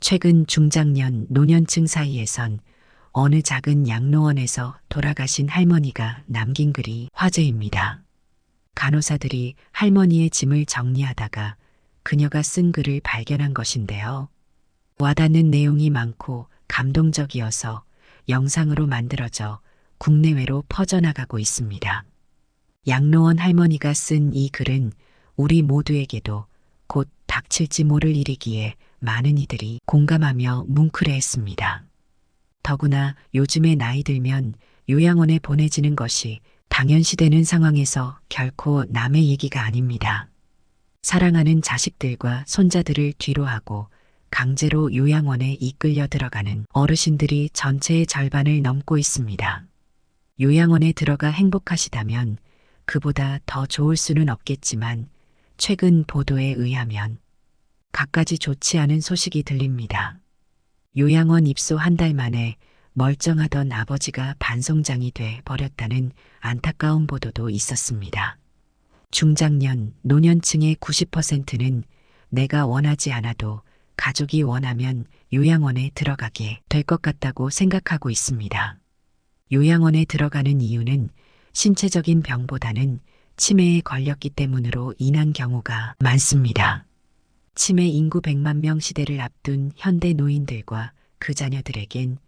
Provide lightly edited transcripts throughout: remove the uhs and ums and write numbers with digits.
최근 중장년, 노년층 사이에선 어느 작은 양로원에서 돌아가신 할머니가 남긴 글이 화제입니다. 간호사들이 할머니의 짐을 정리하다가 그녀가 쓴 글을 발견한 것인데요. 와닿는 내용이 많고 감동적이어서 영상으로 만들어져 국내외로 퍼져나가고 있습니다. 양로원 할머니가 쓴 이 글은 우리 모두에게도 곧 닥칠지 모를 일이기에 많은 이들이 공감하며 뭉클해했습니다. 더구나 요즘에 나이 들면 요양원에 보내지는 것이 당연시되는 상황에서 결코 남의 얘기가 아닙니다. 사랑하는 자식들과 손자들을 뒤로하고 강제로 요양원에 이끌려 들어가는 어르신들이 전체의 절반을 넘고 있습니다. 요양원에 들어가 행복하시다면 그보다 더 좋을 수는 없겠지만 최근 보도에 의하면 갖가지 좋지 않은 소식이 들립니다. 요양원 입소 한 달 만에 멀쩡하던 아버지가 반송장이 돼 버렸다는 안타까운 보도도 있었습니다. 중장년, 노년층의 90%는 내가 원하지 않아도 가족이 원하면 요양원에 들어가게 될 것 같다고 생각하고 있습니다. 요양원에 들어가는 이유는 신체적인 병보다는 치매에 걸렸기 때문으로 인한 경우가 많습니다. 치매 인구 100만 명 시대를 앞둔 현대 노인들과 그 자녀들에겐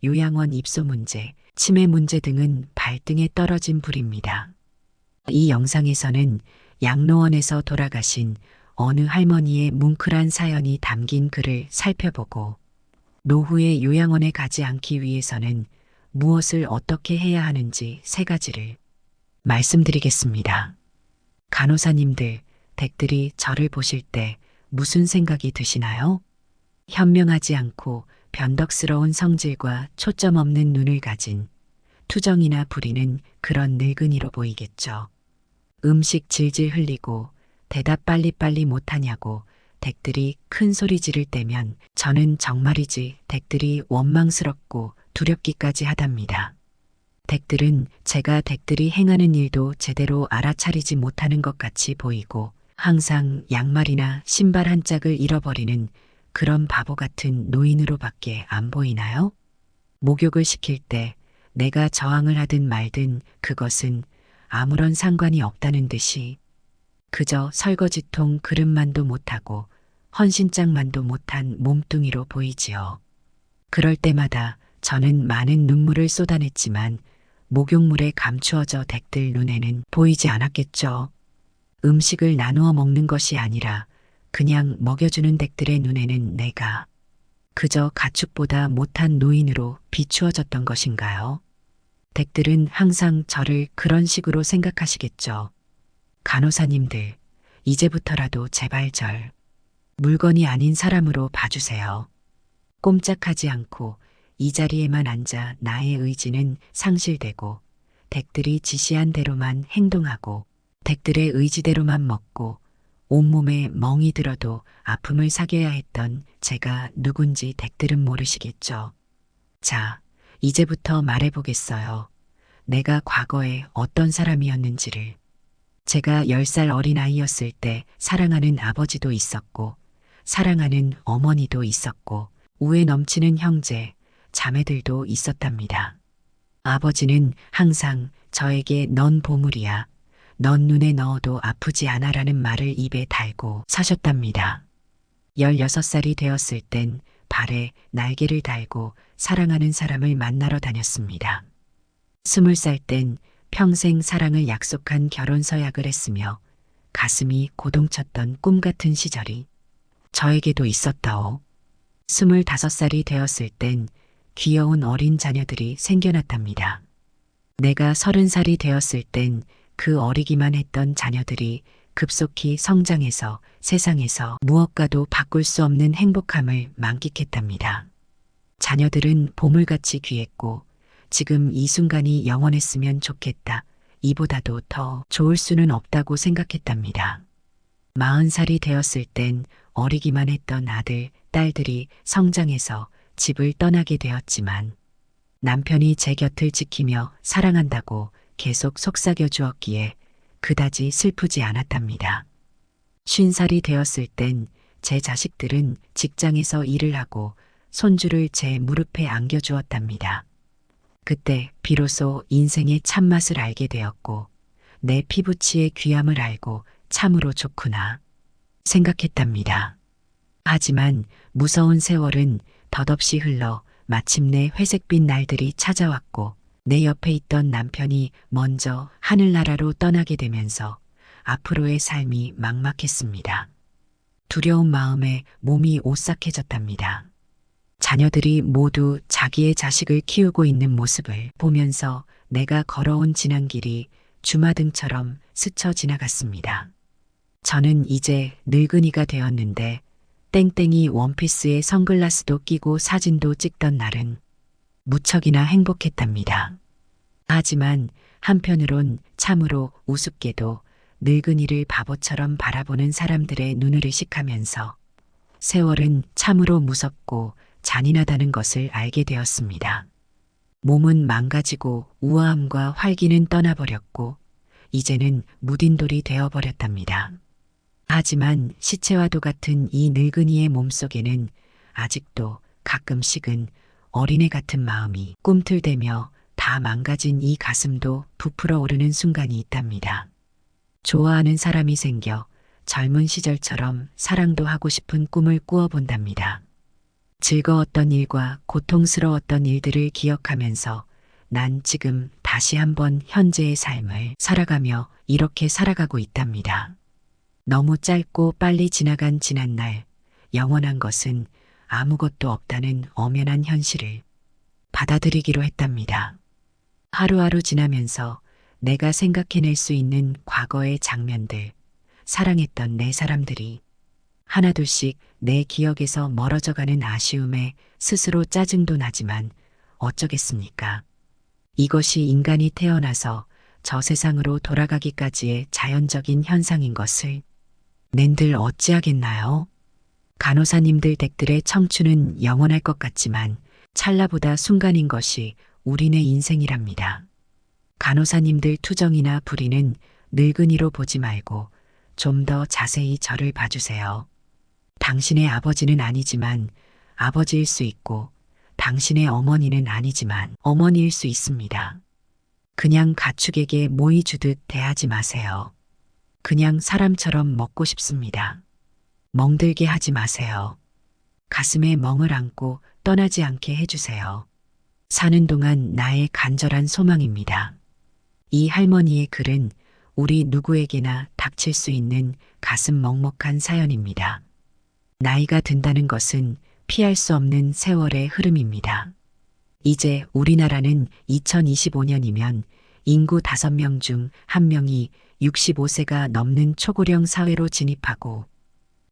요양원 입소 문제, 치매 문제 등은 발등에 떨어진 불입니다. 이 영상에서는 양로원에서 돌아가신 어느 할머니의 뭉클한 사연이 담긴 글을 살펴보고 노후에 요양원에 가지 않기 위해서는 무엇을 어떻게 해야 하는지 3가지를 말씀드리겠습니다. 간호사님들, 댁들이 저를 보실 때 무슨 생각이 드시나요? 현명하지 않고 변덕스러운 성질과 초점 없는 눈을 가진 투정이나 부리는 그런 늙은이로 보이겠죠. 음식 질질 흘리고 대답 빨리빨리 못하냐고 댁들이 큰 소리 지를 때면 저는 정말이지 댁들이 원망스럽고 두렵기까지 하답니다. 댁들은 제가 댁들이 행하는 일도 제대로 알아차리지 못하는 것 같이 보이고 항상 양말이나 신발 한 짝을 잃어버리는 그런 바보 같은 노인으로밖에 안 보이나요? 목욕을 시킬 때 내가 저항을 하든 말든 그것은 아무런 상관이 없다는 듯이 그저 설거지통 그릇만도 못하고 헌신짝만도 못한 몸뚱이로 보이지요. 그럴 때마다 저는 많은 눈물을 쏟아냈지만 목욕물에 감추어져 댁들 눈에는 보이지 않았겠죠. 음식을 나누어 먹는 것이 아니라 그냥 먹여주는 댁들의 눈에는 내가 그저 가축보다 못한 노인으로 비추어졌던 것인가요? 댁들은 항상 저를 그런 식으로 생각하시겠죠. 간호사님들, 이제부터라도 제발 절 물건이 아닌 사람으로 봐주세요. 꼼짝하지 않고 이 자리에만 앉아 나의 의지는 상실되고 댁들이 지시한 대로만 행동하고 댁들의 의지대로만 먹고 온몸에 멍이 들어도 아픔을 사겨야 했던 제가 누군지 댁들은 모르시겠죠. 자, 이제부터 말해보겠어요. 내가 과거에 어떤 사람이었는지를. 제가 10살 어린아이였을 때 사랑하는 아버지도 있었고 사랑하는 어머니도 있었고 우애 넘치는 형제, 자매들도 있었답니다. 아버지는 항상 저에게 넌 보물이야. 넌 눈에 넣어도 아프지 않아라는 말을 입에 달고 사셨답니다. 16살이 되었을 땐 발에 날개를 달고 사랑하는 사람을 만나러 다녔습니다. 20살 땐 평생 사랑을 약속한 결혼 서약을 했으며 가슴이 고동쳤던 꿈 같은 시절이 저에게도 있었다오. 25살이 되었을 땐 귀여운 어린 자녀들이 생겨났답니다. 내가 30살이 되었을 땐 그 어리기만 했던 자녀들이 급속히 성장해서 세상에서 무엇과도 바꿀 수 없는 행복함을 만끽했답니다. 자녀들은 보물같이 귀했고 지금 이 순간이 영원했으면 좋겠다. 이보다도 더 좋을 수는 없다고 생각했답니다. 40살이 되었을 땐 어리기만 했던 아들, 딸들이 성장해서 집을 떠나게 되었지만 남편이 제 곁을 지키며 사랑한다고 계속 속삭여 주었기에 그다지 슬프지 않았답니다. 50살이 되었을 땐 제 자식들은 직장에서 일을 하고 손주를 제 무릎에 안겨주었답니다. 그때 비로소 인생의 참맛을 알게 되었고 내 피부치의 귀함을 알고 참으로 좋구나 생각했답니다. 하지만 무서운 세월은 덧없이 흘러 마침내 회색빛 날들이 찾아왔고 내 옆에 있던 남편이 먼저 하늘나라로 떠나게 되면서 앞으로의 삶이 막막했습니다. 두려운 마음에 몸이 오싹해졌답니다. 자녀들이 모두 자기의 자식을 키우고 있는 모습을 보면서 내가 걸어온 지난 길이 주마등처럼 스쳐 지나갔습니다. 저는 이제 늙은이가 되었는데 땡땡이 원피스에 선글라스도 끼고 사진도 찍던 날은 무척이나 행복했답니다. 하지만 한편으론 참으로 우습게도 늙은이를 바보처럼 바라보는 사람들의 눈을 의식하면서 세월은 참으로 무섭고 잔인하다는 것을 알게 되었습니다. 몸은 망가지고 우아함과 활기는 떠나버렸고 이제는 묻은 돌이 되어버렸답니다. 하지만 시체와도 같은 이 늙은이의 몸속에는 아직도 가끔씩은 어린애 같은 마음이 꿈틀대며 다 망가진 이 가슴도 부풀어 오르는 순간이 있답니다. 좋아하는 사람이 생겨 젊은 시절처럼 사랑도 하고 싶은 꿈을 꾸어본답니다. 즐거웠던 일과 고통스러웠던 일들을 기억하면서 난 지금 다시 한번 현재의 삶을 살아가며 이렇게 살아가고 있답니다. 너무 짧고 빨리 지나간 지난날, 영원한 것은 아무것도 없다는 엄연한 현실을 받아들이기로 했답니다. 하루하루 지나면서 내가 생각해낼 수 있는 과거의 장면들, 사랑했던 내 사람들이 하나둘씩 내 기억에서 멀어져가는 아쉬움에 스스로 짜증도 나지만 어쩌겠습니까? 이것이 인간이 태어나서 저 세상으로 돌아가기까지의 자연적인 현상인 것을 낸들 어찌하겠나요? 간호사님들 댁들의 청춘은 영원할 것 같지만 찰나보다 순간인 것이 우리네 인생이랍니다. 간호사님들 투정이나 불의는 늙은이로 보지 말고 좀 더 자세히 저를 봐주세요. 당신의 아버지는 아니지만 아버지일 수 있고 당신의 어머니는 아니지만 어머니일 수 있습니다. 그냥 가축에게 모이 주듯 대하지 마세요. 그냥 사람처럼 먹고 싶습니다. 멍들게 하지 마세요. 가슴에 멍을 안고 떠나지 않게 해주세요. 사는 동안 나의 간절한 소망입니다. 이 할머니의 글은 우리 누구에게나 닥칠 수 있는 가슴 먹먹한 사연입니다. 나이가 든다는 것은 피할 수 없는 세월의 흐름입니다. 이제 우리나라는 2025년이면 인구 5명 중 1명이 65세가 넘는 초고령 사회로 진입하고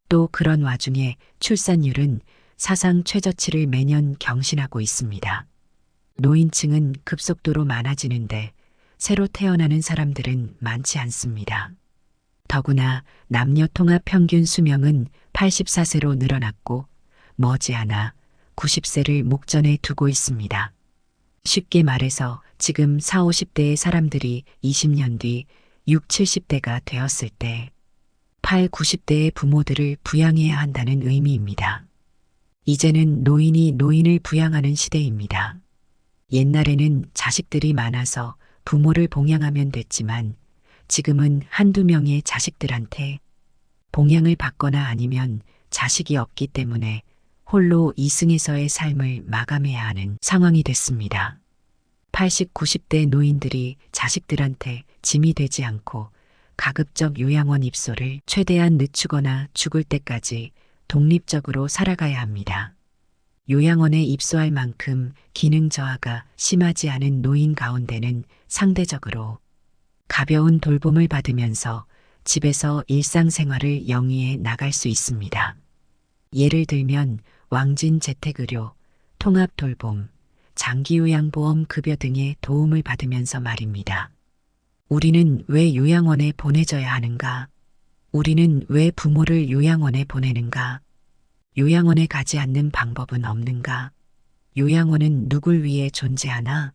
또 그런 와중에 출산율은 사상 최저치를 매년 경신하고 있습니다. 노인층은 급속도로 많아지는데 새로 태어나는 사람들은 많지 않습니다. 더구나 남녀 통합 평균 수명은 84세로 늘어났고 머지않아 90세를 목전에 두고 있습니다. 쉽게 말해서 지금 40, 50대의 사람들이 20년 뒤 60, 70대가 되었을 때 8, 90대의 부모들을 부양해야 한다는 의미입니다. 이제는 노인이 노인을 부양하는 시대입니다. 옛날에는 자식들이 많아서 부모를 봉양하면 됐지만 지금은 한두 명의 자식들한테 봉양을 받거나 아니면 자식이 없기 때문에 홀로 이승에서의 삶을 마감해야 하는 상황이 됐습니다. 80, 90대 노인들이 자식들한테 짐이 되지 않고 가급적 요양원 입소를 최대한 늦추거나 죽을 때까지 독립적으로 살아가야 합니다. 요양원에 입소할 만큼 기능 저하가 심하지 않은 노인 가운데는 상대적으로 가벼운 돌봄을 받으면서 집에서 일상생활을 영위해 나갈 수 있습니다. 예를 들면 왕진 재택의료, 통합돌봄, 장기요양보험 급여 등의 도움을 받으면서 말입니다. 우리는 왜 요양원에 보내져야 하는가? 우리는 왜 부모를 요양원에 보내는가? 요양원에 가지 않는 방법은 없는가? 요양원은 누굴 위해 존재하나?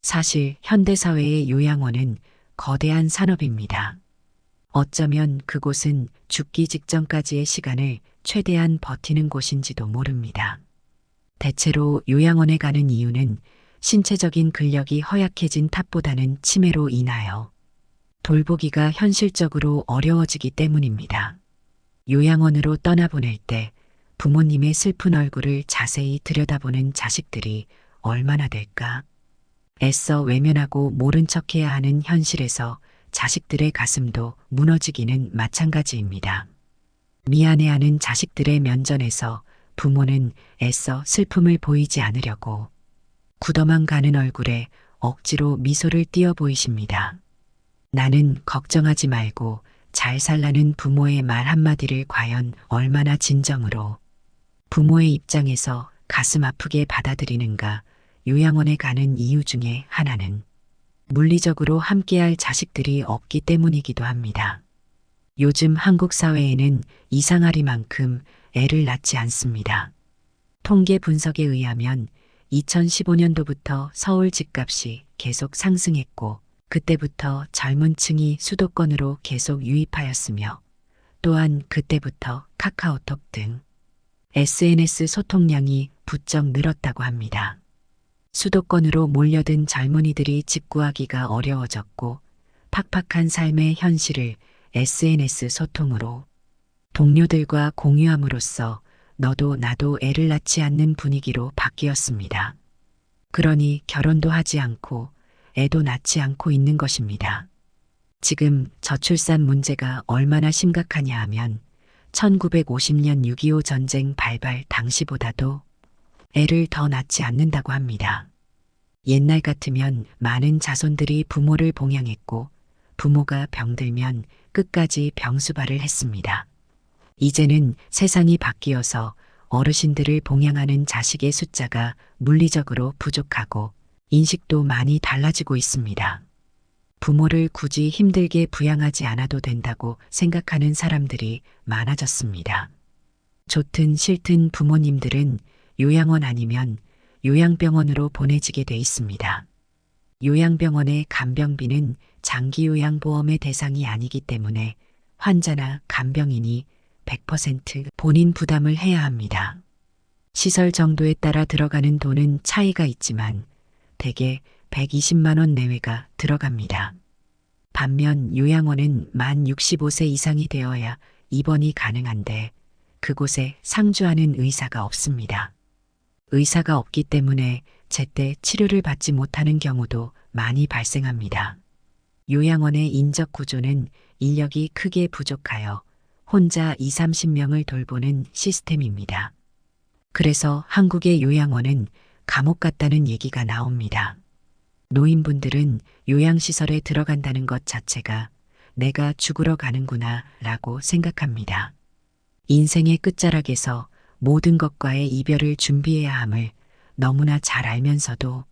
사실 현대사회의 요양원은 거대한 산업입니다. 어쩌면 그곳은 죽기 직전까지의 시간을 최대한 버티는 곳인지도 모릅니다. 대체로 요양원에 가는 이유는 신체적인 근력이 허약해진 탓보다는 치매로 인하여 돌보기가 현실적으로 어려워지기 때문입니다. 요양원으로 떠나보낼 때 부모님의 슬픈 얼굴을 자세히 들여다보는 자식들이 얼마나 될까? 애써 외면하고 모른 척해야 하는 현실에서 자식들의 가슴도 무너지기는 마찬가지입니다. 미안해하는 자식들의 면전에서 부모는 애써 슬픔을 보이지 않으려고 굳어만 가는 얼굴에 억지로 미소를 띄어 보이십니다. 나는 걱정하지 말고 잘 살라는 부모의 말 한마디를 과연 얼마나 진정으로 부모의 입장에서 가슴 아프게 받아들이는가. 요양원에 가는 이유 중에 하나는 물리적으로 함께할 자식들이 없기 때문이기도 합니다. 요즘 한국 사회에는 이상하리만큼 애를 낳지 않습니다. 통계 분석에 의하면 2015년도부터 서울 집값이 계속 상승했고 그때부터 젊은 층이 수도권으로 계속 유입하였으며 또한 그때부터 카카오톡 등 SNS 소통량이 부쩍 늘었다고 합니다. 수도권으로 몰려든 젊은이들이 집 구하기가 어려워졌고 팍팍한 삶의 현실을 SNS 소통으로 동료들과 공유함으로써 너도 나도 애를 낳지 않는 분위기로 바뀌었습니다. 그러니 결혼도 하지 않고 애도 낳지 않고 있는 것입니다. 지금 저출산 문제가 얼마나 심각하냐 하면 1950년 6.25 전쟁 발발 당시보다도 애를 더 낳지 않는다고 합니다. 옛날 같으면 많은 자손들이 부모를 봉양했고 부모가 병들면 끝까지 병수발을 했습니다. 이제는 세상이 바뀌어서 어르신들을 봉양하는 자식의 숫자가 물리적으로 부족하고 인식도 많이 달라지고 있습니다. 부모를 굳이 힘들게 부양하지 않아도 된다고 생각하는 사람들이 많아졌습니다. 좋든 싫든 부모님들은 요양원 아니면 요양병원으로 보내지게 돼 있습니다. 요양병원의 간병비는 장기요양보험의 대상이 아니기 때문에 환자나 간병인이 100% 본인 부담을 해야 합니다. 시설 정도에 따라 들어가는 돈은 차이가 있지만 대개 120만 원 내외가 들어갑니다. 반면 요양원은 만 65세 이상이 되어야 입원이 가능한데 그곳에 상주하는 의사가 없습니다. 의사가 없기 때문에 제때 치료를 받지 못하는 경우도 많이 발생합니다. 요양원의 인적 구조는 인력이 크게 부족하여 혼자 20, 30명을 돌보는 시스템입니다. 그래서 한국의 요양원은 감옥 같다는 얘기가 나옵니다. 노인분들은 요양시설에 들어간다는 것 자체가 내가 죽으러 가는구나 라고 생각합니다. 인생의 끝자락에서 모든 것과의 이별을 준비해야 함을 너무나 잘 알면서도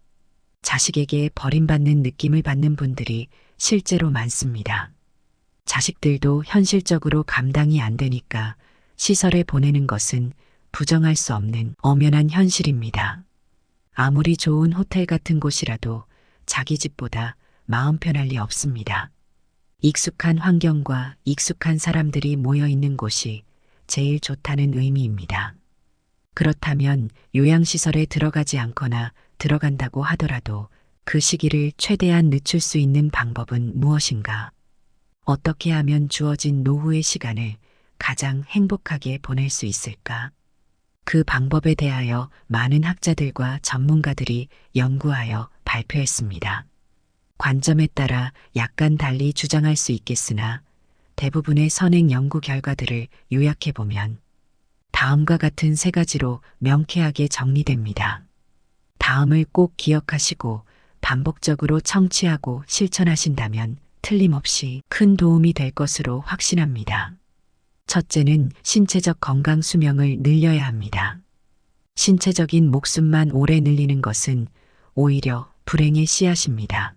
자식에게 버림받는 느낌을 받는 분들이 실제로 많습니다. 자식들도 현실적으로 감당이 안 되니까 시설에 보내는 것은 부정할 수 없는 엄연한 현실입니다. 아무리 좋은 호텔 같은 곳이라도 자기 집보다 마음 편할 리 없습니다. 익숙한 환경과 익숙한 사람들이 모여 있는 곳이 제일 좋다는 의미입니다. 그렇다면 요양시설에 들어가지 않거나 들어간다고 하더라도 그 시기를 최대한 늦출 수 있는 방법은 무엇인가? 어떻게 하면 주어진 노후의 시간을 가장 행복하게 보낼 수 있을까? 그 방법에 대하여 많은 학자들과 전문가들이 연구하여 발표했습니다. 관점에 따라 약간 달리 주장할 수 있겠으나 대부분의 선행 연구 결과들을 요약해보면 다음과 같은 세 가지로 명쾌하게 정리됩니다. 다음을 꼭 기억하시고 반복적으로 청취하고 실천하신다면 틀림없이 큰 도움이 될 것으로 확신합니다. 첫째는 신체적 건강 수명을 늘려야 합니다. 신체적인 목숨만 오래 늘리는 것은 오히려 불행의 씨앗입니다.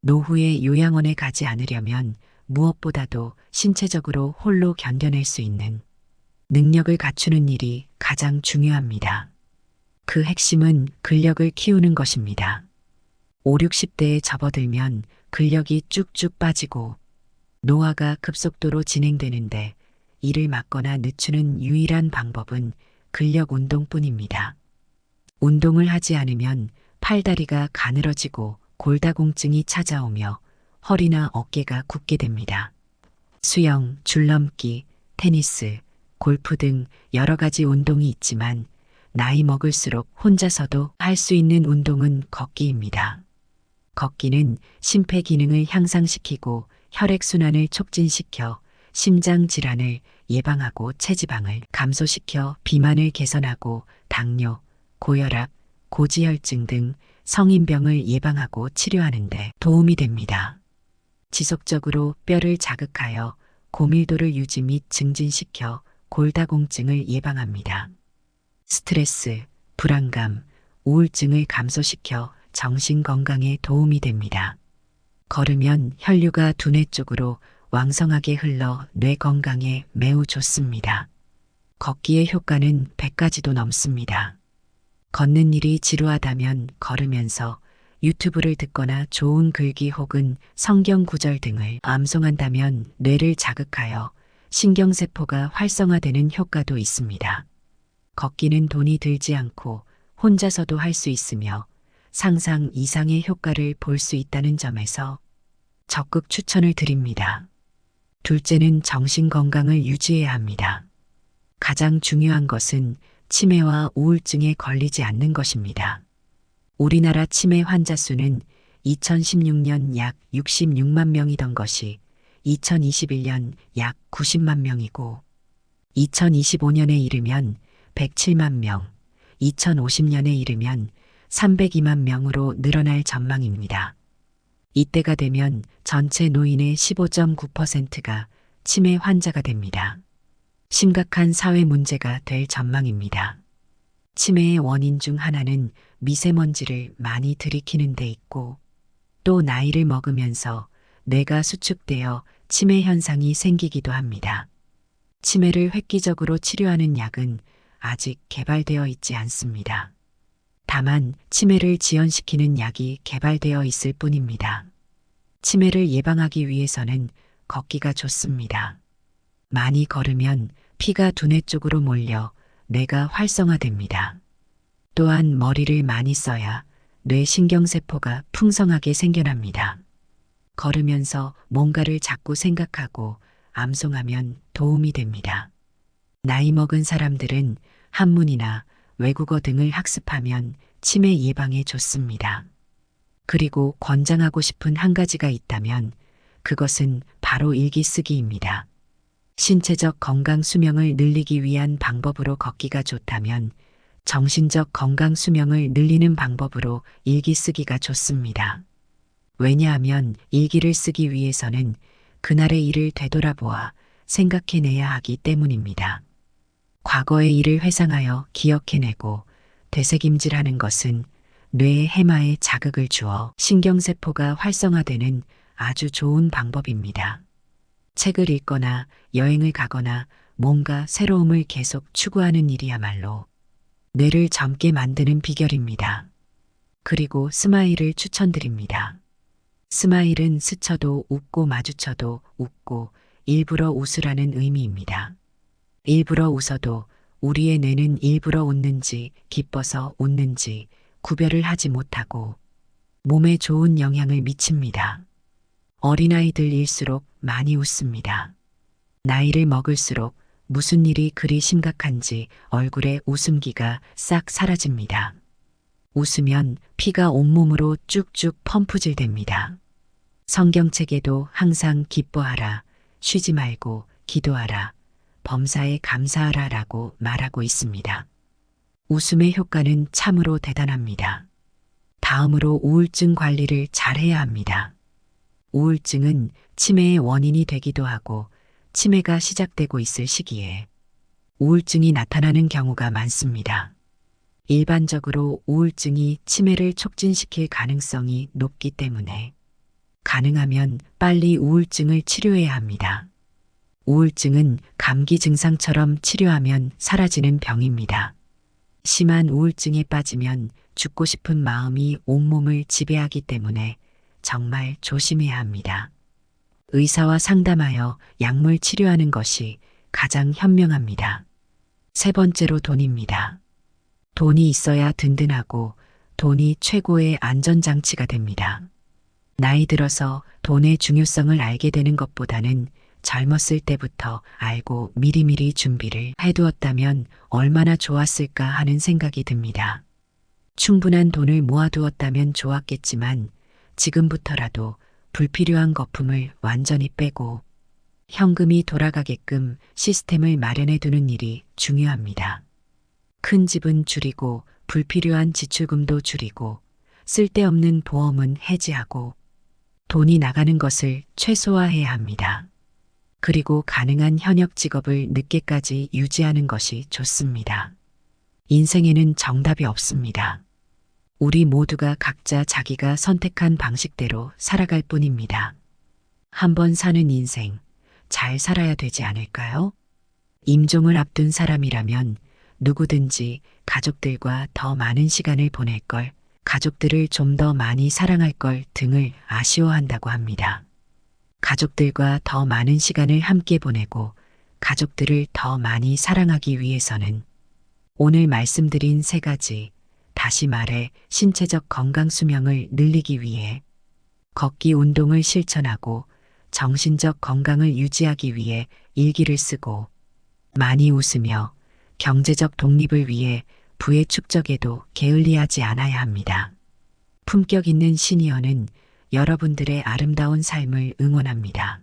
노후에 요양원에 가지 않으려면 무엇보다도 신체적으로 홀로 견뎌낼 수 있는 능력을 갖추는 일이 가장 중요합니다. 그 핵심은 근력을 키우는 것입니다. 5, 60대에 접어들면 근력이 쭉쭉 빠지고 노화가 급속도로 진행되는데 이를 막거나 늦추는 유일한 방법은 근력 운동뿐입니다. 운동을 하지 않으면 팔다리가 가늘어지고 골다공증이 찾아오며 허리나 어깨가 굽게 됩니다. 수영, 줄넘기, 테니스, 골프 등 여러 가지 운동이 있지만 나이 먹을수록 혼자서도 할 수 있는 운동은 걷기입니다. 걷기는 심폐 기능을 향상시키고 혈액순환을 촉진시켜 심장 질환을 예방하고 체지방을 감소시켜 비만을 개선하고 당뇨, 고혈압, 고지혈증 등 성인병을 예방하고 치료하는 데 도움이 됩니다. 지속적으로 뼈를 자극하여 고밀도를 유지 및 증진시켜 골다공증을 예방합니다. 스트레스, 불안감, 우울증을 감소시켜 정신 건강에 도움이 됩니다. 걸으면 혈류가 두뇌 쪽으로 왕성하게 흘러 뇌 건강에 매우 좋습니다. 걷기의 효과는 100가지도 넘습니다. 걷는 일이 지루하다면 걸으면서 유튜브를 듣거나 좋은 글귀 혹은 성경 구절 등을 암송한다면 뇌를 자극하여 신경세포가 활성화되는 효과도 있습니다. 걷기는 돈이 들지 않고 혼자서도 할 수 있으며 상상 이상의 효과를 볼 수 있다는 점에서 적극 추천을 드립니다. 둘째는 정신 건강을 유지해야 합니다. 가장 중요한 것은 치매와 우울증에 걸리지 않는 것입니다. 우리나라 치매 환자 수는 2016년 약 66만 명이던 것이 2021년 약 90만 명이고 2025년에 이르면 107만 명, 2050년에 이르면 302만 명으로 늘어날 전망입니다. 이때가 되면 전체 노인의 15.9%가 치매 환자가 됩니다. 심각한 사회 문제가 될 전망입니다. 치매의 원인 중 하나는 미세먼지를 많이 들이키는 데 있고 또 나이를 먹으면서 뇌가 수축되어 치매 현상이 생기기도 합니다. 치매를 획기적으로 치료하는 약은 아직 개발되어 있지 않습니다. 다만 치매를 지연시키는 약이 개발되어 있을 뿐입니다. 치매를 예방하기 위해서는 걷기가 좋습니다. 많이 걸으면 피가 두뇌 쪽으로 몰려 뇌가 활성화됩니다. 또한 머리를 많이 써야 뇌 신경세포가 풍성하게 생겨납니다. 걸으면서 뭔가를 자꾸 생각하고 암송하면 도움이 됩니다. 나이 먹은 사람들은 한문이나 외국어 등을 학습하면 치매 예방에 좋습니다. 그리고 권장하고 싶은 한 가지가 있다면 그것은 바로 일기 쓰기입니다. 신체적 건강 수명을 늘리기 위한 방법으로 걷기가 좋다면 정신적 건강 수명을 늘리는 방법으로 일기 쓰기가 좋습니다. 왜냐하면 일기를 쓰기 위해서는 그날의 일을 되돌아보아 생각해내야 하기 때문입니다. 과거의 일을 회상하여 기억해내고 되새김질하는 것은 뇌의 해마에 자극을 주어 신경세포가 활성화되는 아주 좋은 방법입니다. 책을 읽거나 여행을 가거나 뭔가 새로움을 계속 추구하는 일이야말로 뇌를 젊게 만드는 비결입니다. 그리고 스마일을 추천드립니다. 스마일은 스쳐도 웃고 마주쳐도 웃고 일부러 웃으라는 의미입니다. 일부러 웃어도 우리의 뇌는 일부러 웃는지 기뻐서 웃는지 구별을 하지 못하고 몸에 좋은 영향을 미칩니다. 어린아이들일수록 많이 웃습니다. 나이를 먹을수록 무슨 일이 그리 심각한지 얼굴에 웃음기가 싹 사라집니다. 웃으면 피가 온몸으로 쭉쭉 펌프질 됩니다. 성경책에도 항상 기뻐하라, 쉬지 말고 기도하라, 범사에 감사하라 라고 말하고 있습니다. 웃음의 효과는 참으로 대단합니다. 다음으로 우울증 관리를 잘해야 합니다. 우울증은 치매의 원인이 되기도 하고 치매가 시작되고 있을 시기에 우울증이 나타나는 경우가 많습니다. 일반적으로 우울증이 치매를 촉진시킬 가능성이 높기 때문에 가능하면 빨리 우울증을 치료해야 합니다. 우울증은 감기 증상처럼 치료하면 사라지는 병입니다. 심한 우울증에 빠지면 죽고 싶은 마음이 온몸을 지배하기 때문에 정말 조심해야 합니다. 의사와 상담하여 약물 치료하는 것이 가장 현명합니다. 세 번째로 돈입니다. 돈이 있어야 든든하고 돈이 최고의 안전장치가 됩니다. 나이 들어서 돈의 중요성을 알게 되는 것보다는 젊었을 때부터 알고 미리미리 준비를 해두었다면 얼마나 좋았을까 하는 생각이 듭니다. 충분한 돈을 모아두었다면 좋았겠지만 지금부터라도 불필요한 거품을 완전히 빼고 현금이 돌아가게끔 시스템을 마련해 두는 일이 중요합니다. 큰 집은 줄이고 불필요한 지출금도 줄이고 쓸데없는 보험은 해지하고 돈이 나가는 것을 최소화해야 합니다. 그리고 가능한 현역 직업을 늦게까지 유지하는 것이 좋습니다. 인생에는 정답이 없습니다. 우리 모두가 각자 자기가 선택한 방식대로 살아갈 뿐입니다. 한번 사는 인생, 잘 살아야 되지 않을까요? 임종을 앞둔 사람이라면 누구든지 가족들과 더 많은 시간을 보낼 걸, 가족들을 좀 더 많이 사랑할 걸 등을 아쉬워한다고 합니다. 가족들과 더 많은 시간을 함께 보내고 가족들을 더 많이 사랑하기 위해서는 오늘 말씀드린 세 가지, 다시 말해 신체적 건강 수명을 늘리기 위해 걷기 운동을 실천하고 정신적 건강을 유지하기 위해 일기를 쓰고 많이 웃으며 경제적 독립을 위해 부의 축적에도 게을리하지 않아야 합니다. 품격 있는 시니어는 여러분들의 아름다운 삶을 응원합니다.